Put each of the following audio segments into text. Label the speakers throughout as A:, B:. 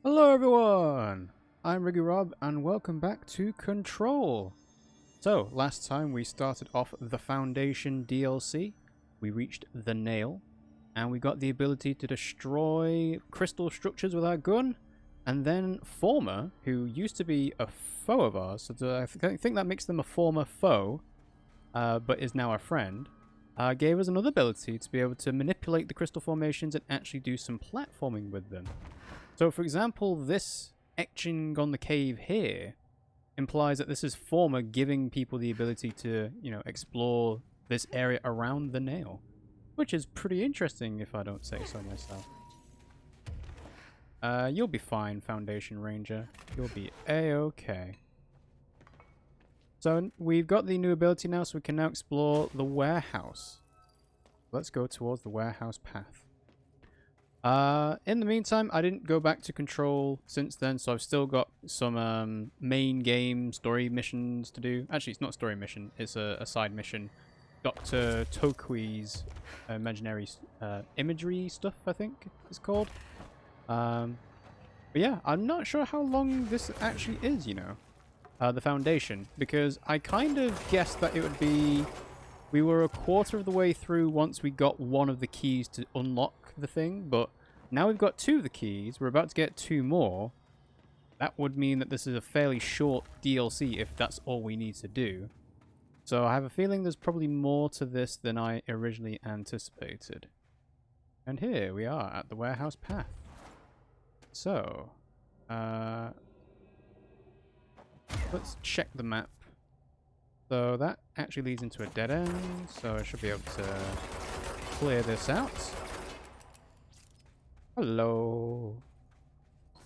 A: Hello everyone! I'm RiggyRob and welcome back to Control. So, last time we started off the Foundation DLC, we reached the nail, and we got the ability to destroy crystal structures with our gun, and then Former, who used to be a foe of ours, so I think that makes them a former foe, but is now a friend, gave us another ability to be able to manipulate the crystal formations and actually do some platforming with them. So, for example, this etching on the cave here implies that this is Former giving people the ability to, explore this area around the nail, which is pretty interesting if I don't say so myself. You'll be fine, Foundation Ranger. You'll be a-okay. So, we've got the new ability now, so we can now explore the warehouse. Let's go towards the warehouse path. In the meantime, I didn't go back to Control since then, so I've still got some main game story missions to do. Actually, it's not a story mission, it's a side mission. Dr. Tokui's imaginary imagery stuff, I think it's called. But yeah, I'm not sure how long this actually is, the Foundation, because I kind of guessed that it would be... We were a quarter of the way through once we got one of the keys to unlock the thing, but now we've got two of the keys. We're about to get two more. That would mean that this is a fairly short DLC if that's all we need to do. So I have a feeling there's probably more to this than I originally anticipated. And here we are at the warehouse path. So, let's check the map. So that actually leads into a dead end, so I should be able to clear this out. Hello.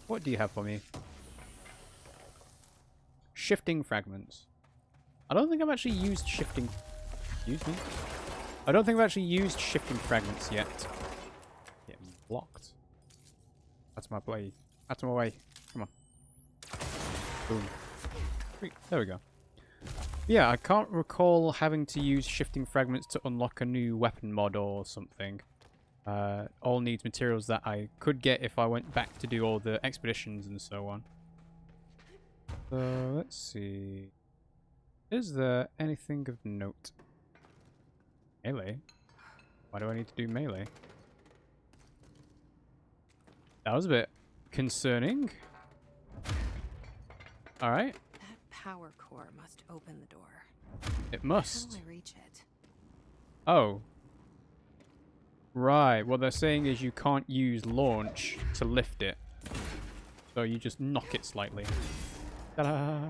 A: What do you have for me? Shifting fragments. I don't think I've actually used shifting... Excuse me? I don't think I've actually used shifting fragments yet. Getting blocked. That's my blade. That's my way. Come on. Boom. There we go. Yeah, I can't recall having to use shifting fragments to unlock a new weapon mod or something. All needs materials that I could get if I went back to do all the expeditions and so on. So, let's see. Is there anything of note? Melee? Why do I need to do melee? That was a bit concerning. Alright.
B: Power core must open the door.
A: It must.
B: How do I reach it?
A: Oh. Right. What they're saying is you can't use launch to lift it. So you just knock it slightly. Ta-da!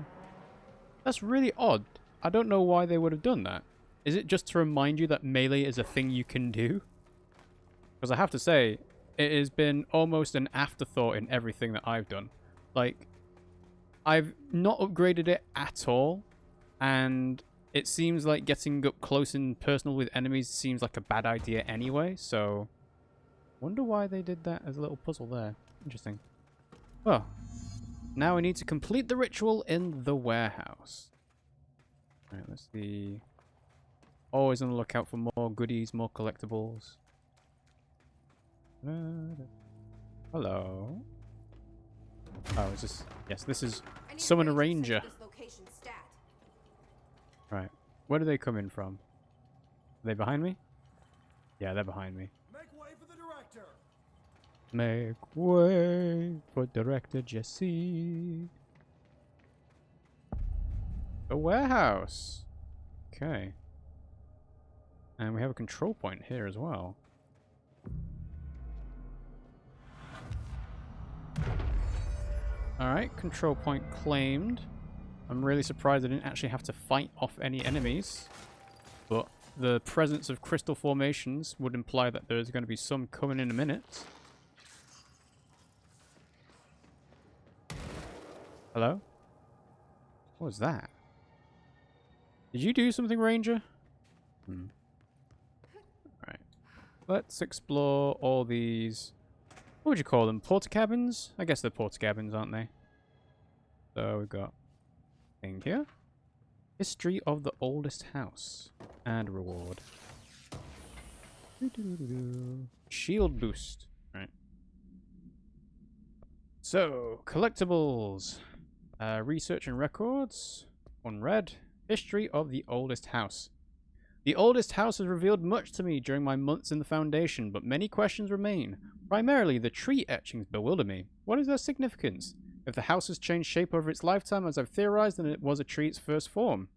A: That's really odd. I don't know why they would have done that. Is it just to remind you that melee is a thing you can do? Because I have to say, it has been almost an afterthought in everything that I've done. Like, I've not upgraded it at all, and it seems like getting up close and personal with enemies seems like a bad idea anyway, so... Wonder why they did that as a little puzzle there. Interesting. Well, now we need to complete the ritual in the warehouse. Alright, let's see. Always on the lookout for more goodies, more collectibles. Hello. Oh, is this... Yes, this is Summon a Ranger. Right. Where do they come in from? Are they behind me? Yeah, they're behind me.
C: Make way for the director!
A: Make way for Director Jesse. The warehouse. Okay. And we have a control point here as well. Alright, control point claimed. I'm really surprised I didn't actually have to fight off any enemies. But the presence of crystal formations would imply that there's going to be some coming in a minute. Hello? What was that? Did you do something, Ranger? Alright. Let's explore all these... What would you call them? Porta cabins? I guess they're porta cabins, aren't they? So we've got thing here. History of the oldest house. And reward. Shield boost. Right. So, collectibles. Research and records. Unread. History of the oldest house. The oldest house has revealed much to me during my months in the Foundation, but many questions remain. Primarily, the tree etchings bewilder me. What is their significance? If the house has changed shape over its lifetime as I've theorized, then it was a tree its first form.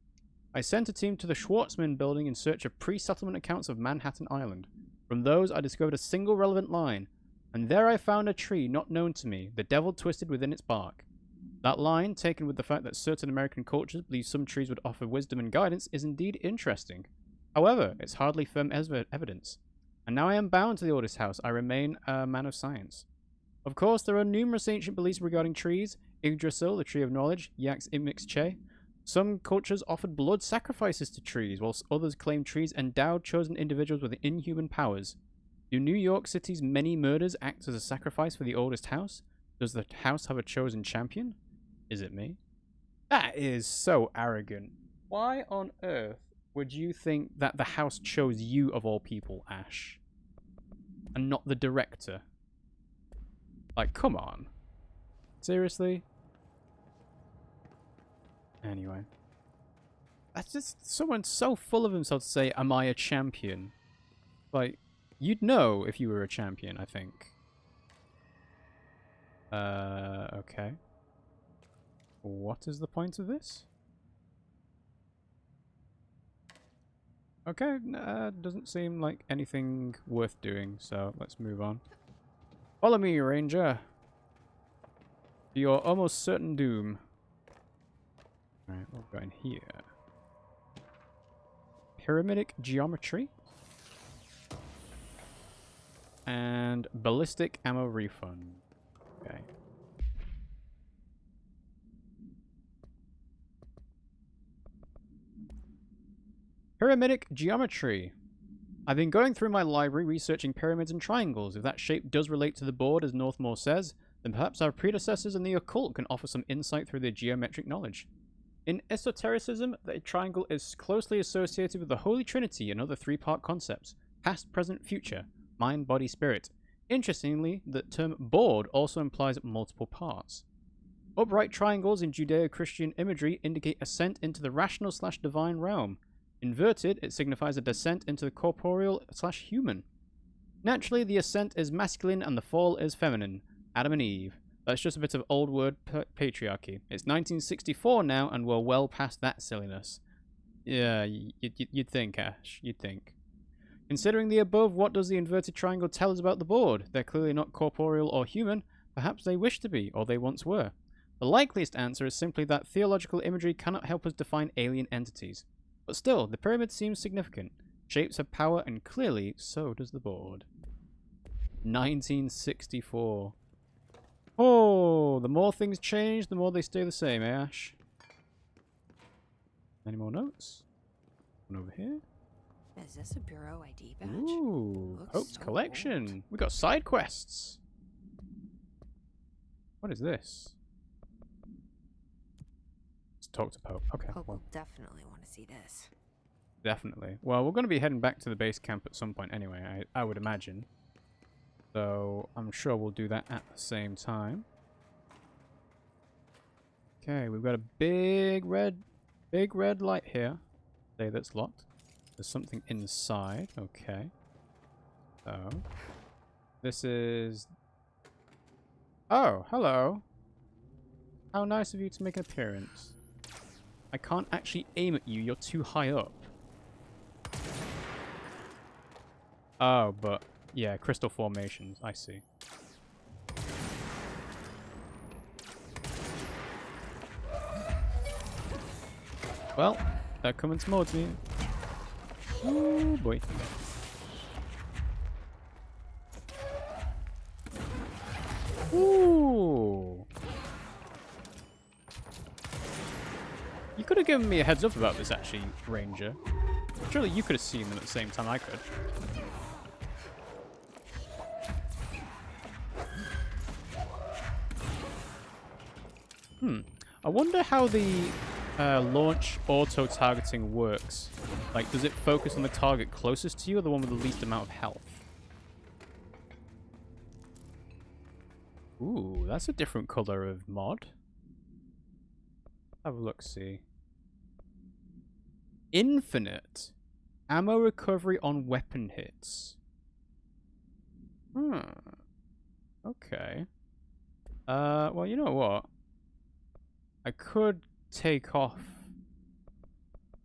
A: I sent a team to the Schwartzman building in search of pre-settlement accounts of Manhattan Island. From those, I discovered a single relevant line, and there I found a tree not known to me, the devil twisted within its bark. That line, taken with the fact that certain American cultures believe some trees would offer wisdom and guidance, is indeed interesting. However, it's hardly firm evidence. And now I am bound to the oldest house. I remain a man of science. Of course, there are numerous ancient beliefs regarding trees. Yggdrasil, the tree of knowledge, Yax Imixche. Some cultures offered blood sacrifices to trees, whilst others claim trees endowed chosen individuals with inhuman powers. Do New York City's many murders act as a sacrifice for the oldest house? Does the house have a chosen champion? Is it me? That is so arrogant. Why on earth would you think that the house chose you of all people, Ash? And not the director? Like, come on. Seriously? Anyway. That's just someone so full of himself to say, am I a champion? Like, you'd know if you were a champion, I think. Okay. What is the point of this? Okay, doesn't seem like anything worth doing, so let's move on. Follow me, Ranger. To your almost certain doom. Alright, we'll go in here. Pyramidic geometry. And ballistic ammo refund. Okay. Pyramidic geometry. I've been going through my library researching pyramids and triangles. If that shape does relate to the board, as Northmore says, then perhaps our predecessors in the occult can offer some insight through their geometric knowledge. In esotericism, the triangle is closely associated with the Holy Trinity and other three-part concepts: past, present, future, mind, body, spirit. Interestingly, the term board also implies multiple parts. Upright triangles in Judeo-Christian imagery indicate ascent into the rational/divine realm. Inverted, it signifies a descent into the corporeal/human. Naturally, the ascent is masculine and the fall is feminine. Adam and Eve. That's just a bit of old word patriarchy. It's 1964 now, and we're well past that silliness. Yeah, you'd think, Ash. You'd think. Considering the above, what does the inverted triangle tell us about the board? They're clearly not corporeal or human. Perhaps they wish to be, or they once were. The likeliest answer is simply that theological imagery cannot help us define alien entities. But still, the pyramid seems significant. Shapes have power, and clearly, so does the board. 1964. Oh, the more things change, the more they stay the same, eh, Ash? Any more notes? One over here.
B: Is this a Bureau ID badge?
A: Ooh,
B: Looks
A: Hope's
B: so
A: collection.
B: old.
A: We got side quests. What is this? Let's talk to Pope. Okay,
B: Hope
A: well,
B: will definitely want to see this.
A: definitely. Well, we're going to be heading back to the base camp at some point anyway, I would imagine. So, I'm sure we'll do that at the same time. Okay, we've got a big red light here. Say that's locked. There's something inside. Okay. So, this is... Oh, hello. How nice of you to make an appearance. I can't actually aim at you. You're too high up. Oh, but... yeah, crystal formations. I see. Well, they're coming towards me. Oh boy. Ooh. You could have given me a heads up about this, actually, Ranger. Surely you could have seen them at the same time I could. I wonder how the launch auto-targeting works. Like, does it focus on the target closest to you or the one with the least amount of health? Ooh, that's a different color of mod. Have a look, see. Infinite. Ammo recovery on weapon hits. Hmm. Okay. Well, you know what? I could take off...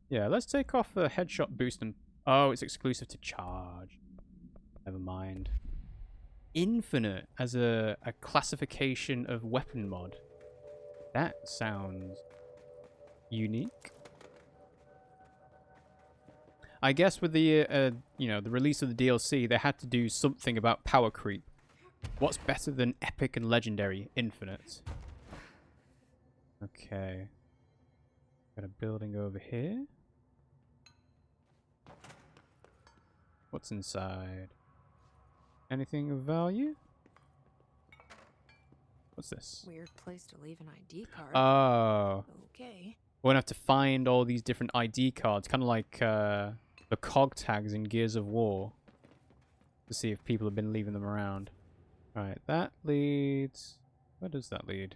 A: Yeah, let's take off the headshot boost and... Oh, it's exclusive to charge. Never mind. Infinite as a classification of weapon mod. That sounds unique. I guess with the you know, the release of the DLC, they had to do something about power creep. What's better than epic and legendary? Infinite. Okay. Got a building over here. What's inside? Anything of value? What's this?
B: Weird place to leave an ID card.
A: Oh.
B: Okay.
A: We're gonna have to find all these different ID cards, kind of like the cog tags in Gears of War, to see if people have been leaving them around. Right, that leads... Where does that lead?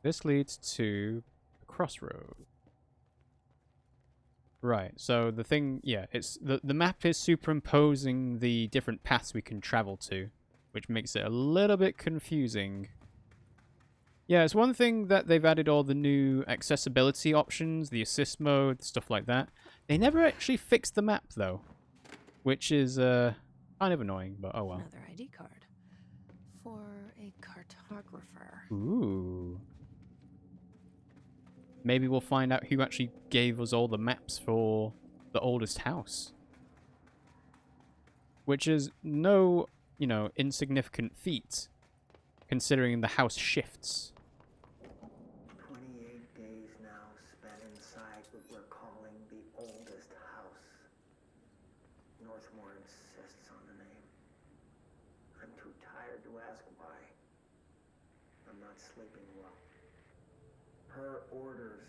A: This leads to the crossroad. Right, so the thing... Yeah, it's the map is superimposing the different paths we can travel to, which makes it a little bit confusing. Yeah, it's one thing that they've added all the new accessibility options, the assist mode, stuff like that. They never actually fixed the map, though, which is kind of annoying, but oh well.
B: Another ID card for a cartographer.
A: Ooh. Maybe we'll find out who actually gave us all the maps for the oldest house. Which is no, you know, insignificant feat, considering the house shifts.
C: 28 days now spent inside what we're calling the oldest house. Northmore insists on the name. I'm too tired to ask why. I'm not sleeping well. Per orders,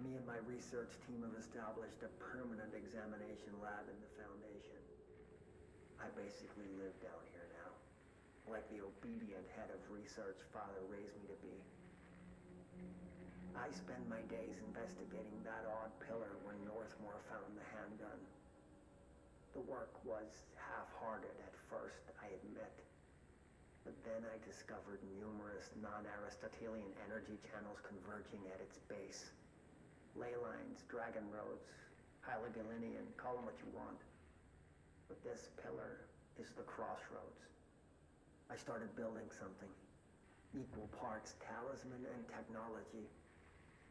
C: me and my research team have established a permanent examination lab in the Foundation. I basically live down here now, like the obedient head of research Father raised me to be. I spend my days investigating that odd pillar where Northmore found the handgun. The work was half-hearted at first, I admit. But then I discovered numerous non-Aristotelian energy channels converging at its base. Ley lines, dragon roads, Hyligalinian, call them what you want. But this pillar is the crossroads. I started building something. Equal parts talisman and technology.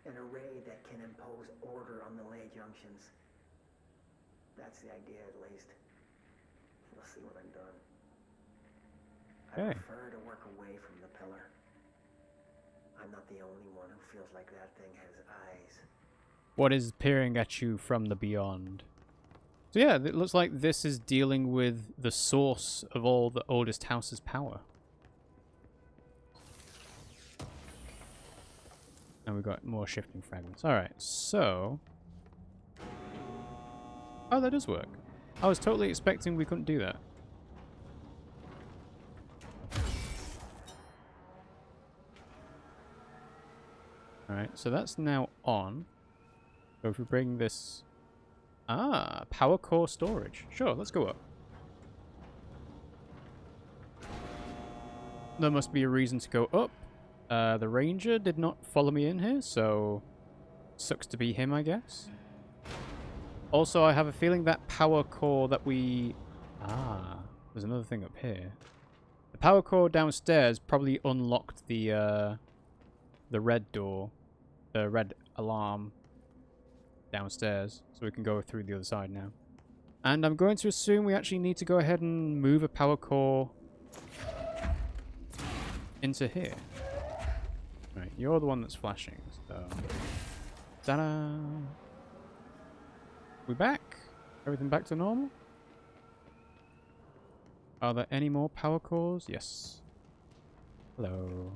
C: An array that can impose order on the ley junctions. That's the idea, at least. We'll see when I'm done. I prefer to work away from the pillar. I'm not the only one who feels like that thing has eyes.
A: What is peering at you from the beyond? So yeah, it looks like this is dealing with the source of all the oldest house's power. And we've got more shifting fragments. Alright, so... Oh, that does work. I was totally expecting we couldn't do that. Alright, so that's now on. So if we bring this... Ah, power core storage. Sure, let's go up. There must be a reason to go up. The ranger did not follow me in here, so... Sucks to be him, I guess. Also, I have a feeling that power core that we... Ah, there's another thing up here. The power core downstairs probably unlocked the red door. The red alarm downstairs. So we can go through the other side now. And I'm going to assume we actually need to go ahead and move a power core into here. Right, you're the one that's flashing, so... Ta-da! We back? Everything back to normal? Are there any more power cores? Yes. Hello.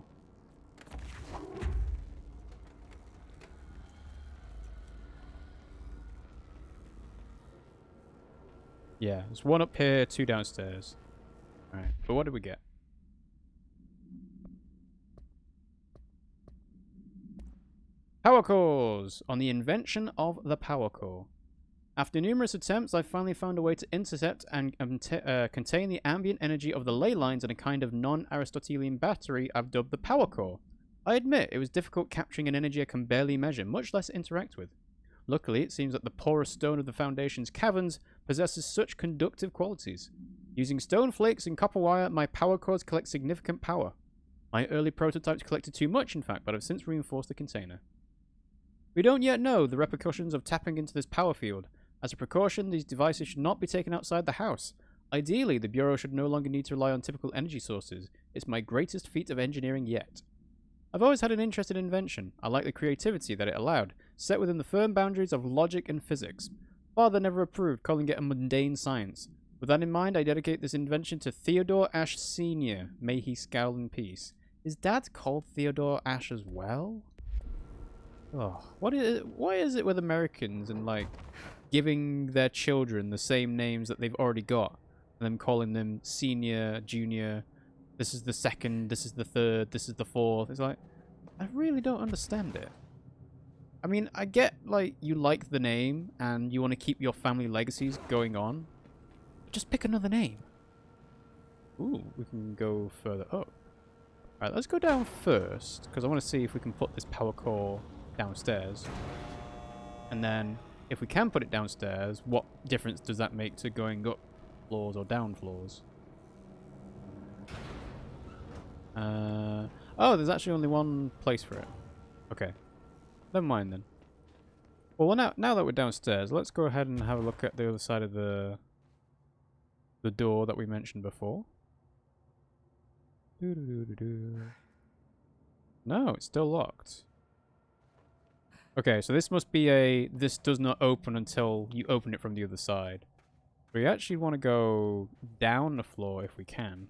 A: Yeah, there's one up here, two downstairs. Alright, but what did we get? Power cores! On the invention of the power core. After numerous attempts, I finally found a way to intercept and contain the ambient energy of the ley lines in a kind of non-Aristotelian battery I've dubbed the power core. I admit it was difficult capturing an energy I can barely measure, much less interact with. Luckily, it seems that the porous stone of the Foundation's caverns possesses such conductive qualities. Using stone flakes and copper wire, my power cores collect significant power. My early prototypes collected too much, in fact, but I've since reinforced the container. We don't yet know the repercussions of tapping into this power field. As a precaution, these devices should not be taken outside the house. Ideally, the Bureau should no longer need to rely on typical energy sources. It's my greatest feat of engineering yet. I've always had an interest in invention. I like the creativity that it allowed, set within the firm boundaries of logic and physics. Father never approved, calling it a mundane science. With that in mind, I dedicate this invention to Theodore Ashe Sr. May he scowl in peace. Is Dad called Theodore Ashe as well? Oh, why is it with Americans and, like, giving their children the same names that they've already got, and them calling them senior, junior, this is the second, this is the third, this is the fourth? It's like, I really don't understand it. I mean, I get, like, you like the name and you want to keep your family legacies going on. Just pick another name. Ooh, we can go further up. Alright, let's go down first, because I want to see if we can put this power core downstairs. And then, if we can put it downstairs, what difference does that make to going up floors or down floors? Oh, there's actually only one place for it. Okay. Never mind then. Well, now that we're downstairs, let's go ahead and have a look at the other side of the door that we mentioned before. No, it's still locked. Okay, so this must be this does not open until you open it from the other side. We actually want to go down the floor if we can.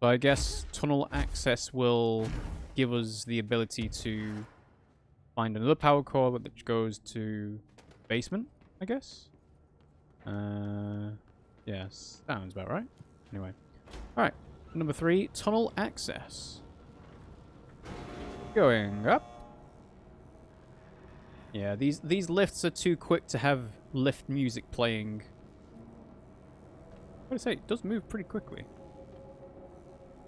A: But I guess tunnel access will give us the ability to find another power core that goes to basement, I guess. Yes, sounds about right. Anyway. Alright, number 3, tunnel access. Going up. Yeah, these lifts are too quick to have lift music playing. What do I say? It does move pretty quickly.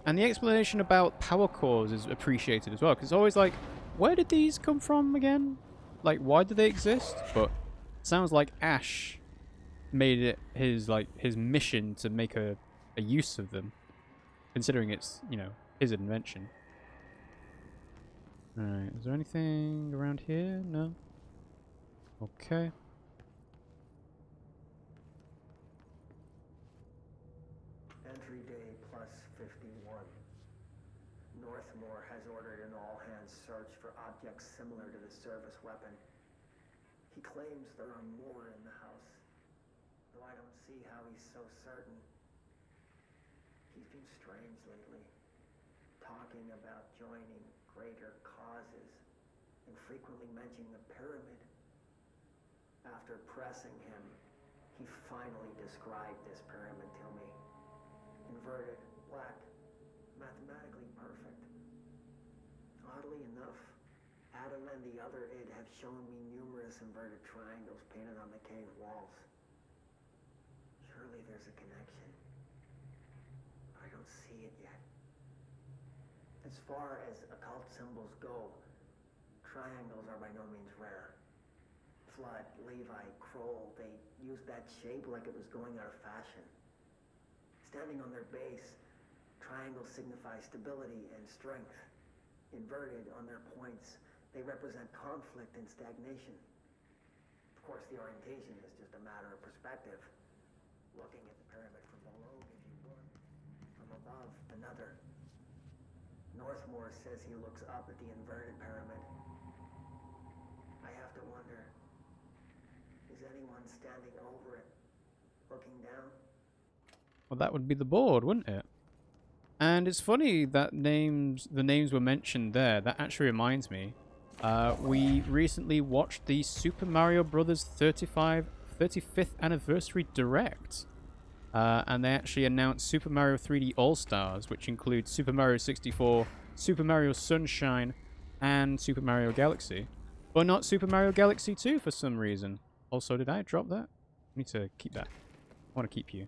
A: And the explanation about power cores is appreciated as well, because it's always like, where did these come from again? Like, why do they exist? But it sounds like Ash made it his mission to make a use of them, considering it's, you know, his invention. Alright, is there anything around here? No? Okay.
C: Entry day plus 51. Northmore has ordered an all-hands search for objects similar to the service weapon. He claims there are more in the house, though I don't see how he's so certain. He's been strange lately, talking about joining greater causes, and frequently mentioning the pyramid. After pressing him, he finally described this pyramid to me. Inverted, black, mathematically perfect. Oddly enough, Adam and the other id have shown me numerous inverted triangles painted on the cave walls. Surely there's a connection. I don't see it yet. As far as occult symbols go, triangles are by no means rare. Flood, Levi, Kroll, they used that shape like it was going out of fashion. Standing on their base, triangles signify stability and strength. Inverted on their points, they represent conflict and stagnation. Of course, the orientation is just a matter of perspective. Looking at the pyramid from below gives you one, from above another. Northmore says he looks up at the inverted pyramid. I have to wonder, is anyone standing over it, looking down?
A: Well, that would be the board, wouldn't it? And it's funny that the names were mentioned there. That actually reminds me. We recently watched the Super Mario Bros. 35th anniversary direct. And they actually announced Super Mario 3D All-Stars, which includes Super Mario 64, Super Mario Sunshine, and Super Mario Galaxy. But not Super Mario Galaxy 2 for some reason. Also, did I drop that? I need to keep that. I want to keep you.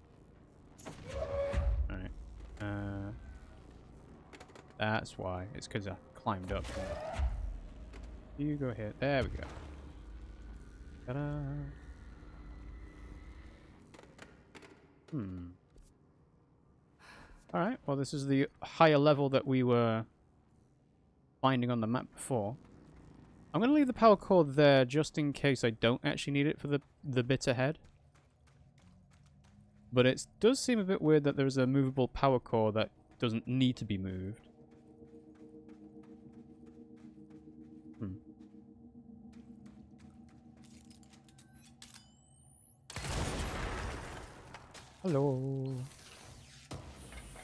A: Alright. That's why. It's because I climbed up. You go here. There we go. Ta-da. Alright, well this is the higher level that we were finding on the map before. I'm going to leave the power cord there just in case I don't actually need it for the bit ahead. But it does seem a bit weird that there's a movable power core that doesn't need to be moved. Hello.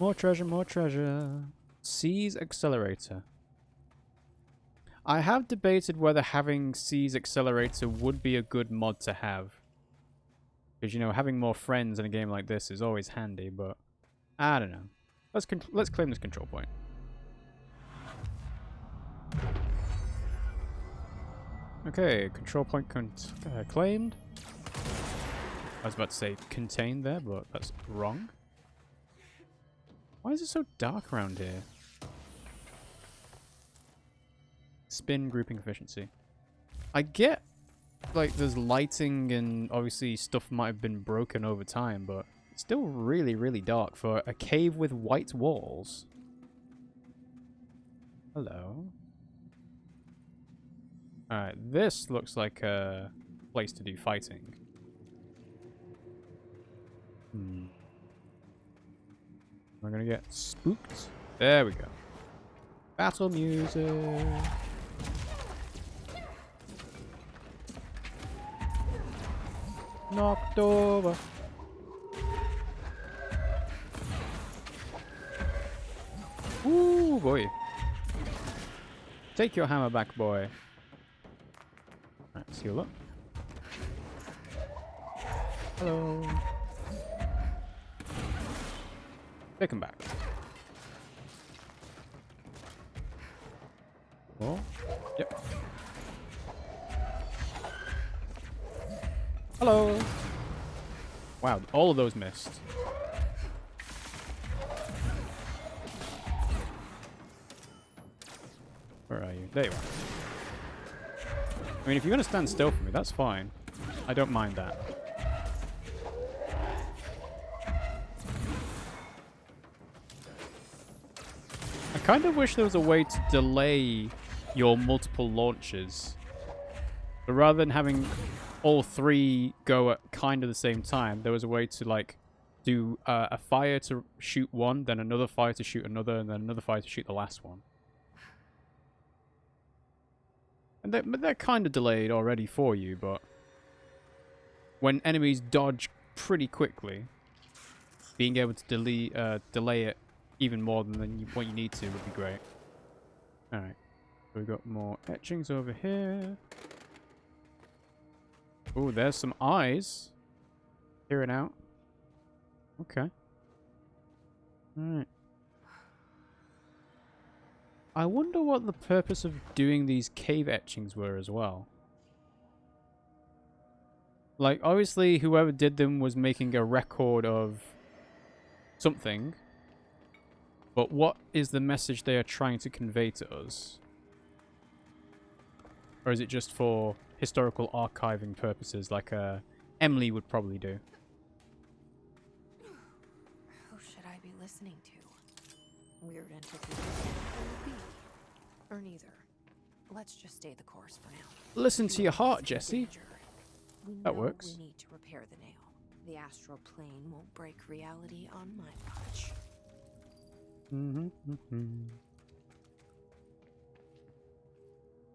A: More treasure, more treasure. C's accelerator. I have debated whether having C's accelerator would be a good mod to have. Because, you know, having more friends in a game like this is always handy, but I don't know. Let's claim this control point. Okay, control point claimed. I was about to say contained there, but that's wrong. Why is it so dark around here? Spin grouping efficiency. I get, like, there's lighting and obviously stuff might have been broken over time, but it's still really, really dark for a cave with white walls. Hello. Alright, this looks like a place to do fighting. We're gonna get spooked. There we go. Battle music. Knocked over. Ooh, boy. Take your hammer back, boy. Alright, let's heal up. Hello. Take him back. Oh, yep. Hello. Wow, all of those missed. Where are you? There you are. I mean, if you're going to stand still for me, that's fine. I don't mind that. I kind of wish there was a way to delay your multiple launches. But rather than having all three go at kind of the same time, there was a way to, like, do a fire to shoot one, then another fire to shoot another, and then another fire to shoot the last one. And they're kind of delayed already for you, but when enemies dodge pretty quickly, being able to delay it even more than what you need to would be great. Alright. So we've got more etchings over here. Oh, there's some eyes. Peering out. Okay. Alright. I wonder what the purpose of doing these cave etchings were as well. Like, obviously, whoever did them was making a record of something. But what is the message they are trying to convey to us? Or is it just for historical archiving purposes, like Emily would probably do?
B: Who should I be listening to? Weird entity or neither. Let's just stay the course for now.
A: Listen to your heart, Jesse. That works.
B: We need to repair the nail. The astral plane won't break reality on my watch.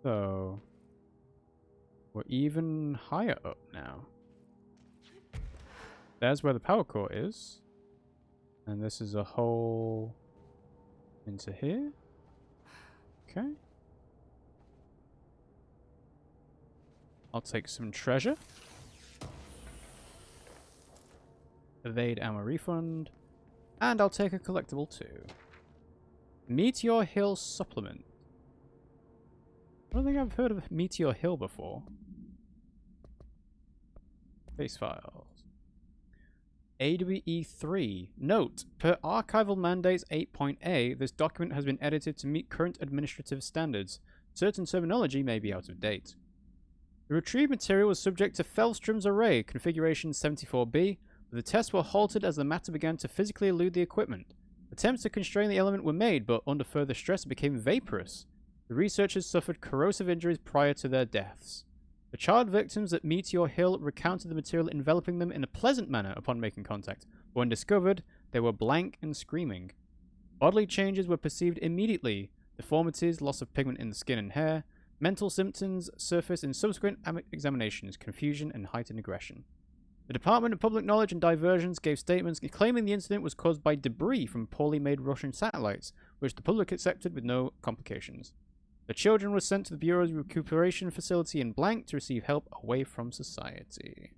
A: So, we're even higher up now. There's where the power core is. And this is a hole into here. Okay. I'll take some treasure. evade ammo refund. And I'll take a collectible too. Meteor Hill supplement. I don't think I've heard of Meteor Hill before. Base files. AWE3. Note, per Archival Mandates 8.A, this document has been edited to meet current administrative standards. Certain terminology may be out of date. The retrieved material was subject to Fellstrom's array, configuration 74B, but the tests were halted as the matter began to physically elude the equipment. Attempts to constrain the element were made, but under further stress it became vaporous. The researchers suffered corrosive injuries prior to their deaths. The child victims at Meteor Hill recounted the material enveloping them in a pleasant manner upon making contact, but when discovered, they were blank and screaming. Bodily changes were perceived immediately. Deformities, loss of pigment in the skin and hair. Mental symptoms surfaced in subsequent examinations, confusion and heightened aggression. The Department of Public Knowledge and Diversions gave statements claiming the incident was caused by debris from poorly made Russian satellites, which the public accepted with no complications. The children were sent to the Bureau's recuperation facility in Blank to receive help away from society.